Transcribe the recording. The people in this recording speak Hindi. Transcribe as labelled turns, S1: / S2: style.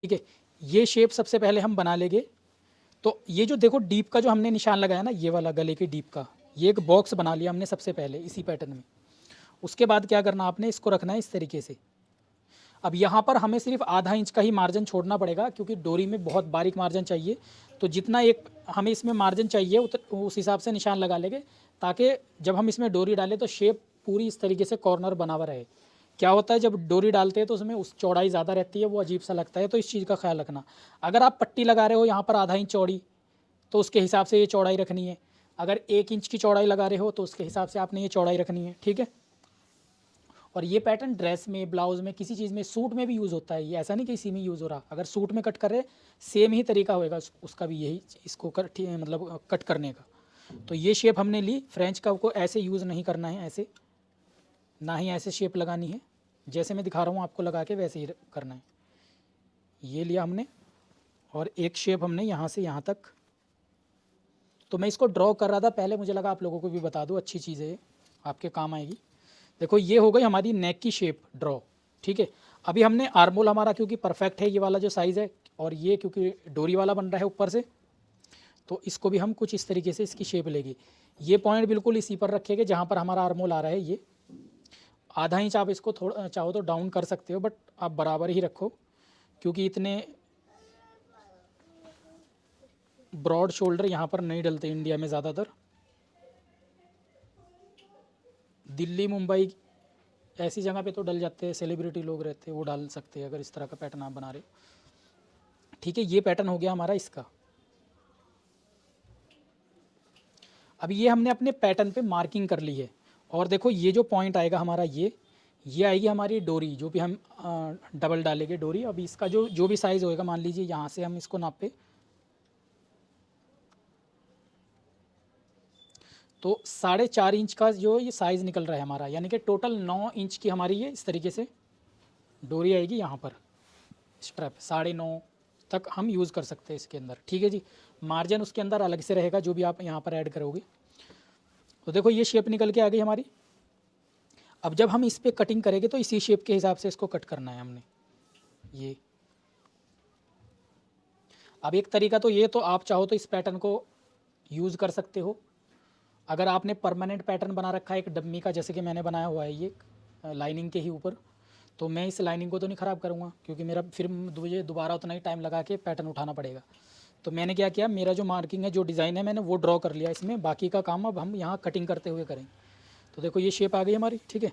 S1: ठीक है। ये शेप सबसे पहले हम बना लेंगे। तो ये जो देखो डीप का जो हमने निशान लगाया ना, ये वाला गले के डीप का, ये एक बॉक्स बना लिया हमने सबसे पहले इसी पैटर्न में। उसके बाद क्या करना, आपने इसको रखना है इस तरीके से। अब यहाँ पर हमें सिर्फ आधा इंच का ही मार्जिन छोड़ना पड़ेगा, क्योंकि डोरी में बहुत बारीक मार्जिन चाहिए। तो जितना एक हमें इसमें मार्जिन चाहिए उस हिसाब से निशान लगा लेंगे, ताकि जब हम इसमें डोरी डालें तो शेप पूरी इस तरीके से कॉर्नर बना हुआ रहे। क्या होता है, जब डोरी डालते हैं तो उसमें उस चौड़ाई ज़्यादा रहती है, वो अजीब सा लगता है, तो इस चीज़ का ख्याल रखना। अगर आप पट्टी लगा रहे हो यहाँ पर आधा इंच चौड़ी, तो उसके हिसाब से ये चौड़ाई रखनी है। अगर 1 इंच की चौड़ाई लगा रहे हो तो उसके हिसाब से आपने ये चौड़ाई रखनी है, ठीक है। और ये पैटर्न ड्रेस में, ब्लाउज में, किसी चीज़ में, सूट में भी यूज़ होता है। ये ऐसा नहीं कि इसी में यूज़ हो रहा, अगर सूट में कट कर रहे सेम ही तरीका होएगा उसका भी, यही इसको मतलब कट करने का। तो ये शेप हमने ली। फ्रेंच कर्व को ऐसे यूज़ नहीं करना है, ऐसे ना ही ऐसे शेप लगानी है, जैसे मैं दिखा रहा हूँ आपको लगा के वैसे ही करना है। ये लिया हमने, और एक शेप हमने यहाँ से यहाँ तक। तो मैं इसको ड्रॉ कर रहा था पहले, मुझे लगा आप लोगों को भी बता दूँ, अच्छी चीज़ है ये, आपके काम आएगी। देखो ये हो गई हमारी नेक की शेप ड्रॉ, ठीक है। अभी हमने आर्मोल हमारा क्योंकि परफेक्ट है, ये वाला जो साइज़ है, और ये क्योंकि डोरी वाला बन रहा है ऊपर से, तो इसको भी हम कुछ इस तरीके से इसकी शेप लेगी। ये पॉइंट बिल्कुल इसी पर रखेंगे जहाँ पर हमारा आर्मोल आ रहा है। ये आधा इंच आप इसको थोड़ा चाहो तो डाउन कर सकते हो, बट आप बराबर ही रखो, क्योंकि इतने ब्रॉड शोल्डर यहाँ पर नहीं डलते इंडिया में ज़्यादातर। दिल्ली, मुंबई ऐसी जगह पे तो डल जाते हैं, सेलिब्रिटी लोग रहते हैं, वो डाल सकते हैं अगर इस तरह का पैटर्न आप बना रहे हो, ठीक है। ये पैटर्न हो गया हमारा इसका। अब ये हमने अपने पैटर्न पे मार्किंग कर ली है। और देखो ये जो पॉइंट आएगा हमारा, ये आएगी हमारी डोरी, जो भी हम डबल डालेंगे डोरी। अब इसका जो जो भी साइज़ होएगा, मान लीजिए यहाँ से हम इसको नापे, तो 4.5 इंच का जो ये साइज़ निकल रहा है हमारा, यानी कि टोटल 9 इंच की हमारी ये इस तरीके से डोरी आएगी यहाँ पर। स्ट्रैप 9.5 तक हम यूज़ कर सकते हैं इसके अंदर, ठीक है जी। मार्जिन उसके अंदर अलग से रहेगा जो भी आप यहाँ पर ऐड करोगे। तो देखो ये शेप निकल के आ गई हमारी। अब जब हम इस पर कटिंग करेंगे तो इसी शेप के हिसाब से इसको कट करना है हमने। ये अब एक तरीका तो ये, तो आप चाहो तो इस पैटर्न को यूज़ कर सकते हो। अगर आपने परमानेंट पैटर्न बना रखा है एक डम्मी का, जैसे कि मैंने बनाया हुआ है ये लाइनिंग के ही ऊपर, तो मैं इस लाइनिंग को तो नहीं ख़राब करूँगा, क्योंकि मेरा फिर मुझे दोबारा उतना ही टाइम लगा के पैटर्न उठाना पड़ेगा। तो मैंने क्या किया, मेरा जो मार्किंग है, जो डिज़ाइन है, मैंने वो ड्रॉ कर लिया इसमें। बाकी का काम अब हम यहाँ कटिंग करते हुए करें। तो देखो ये शेप आ गई हमारी, ठीक है।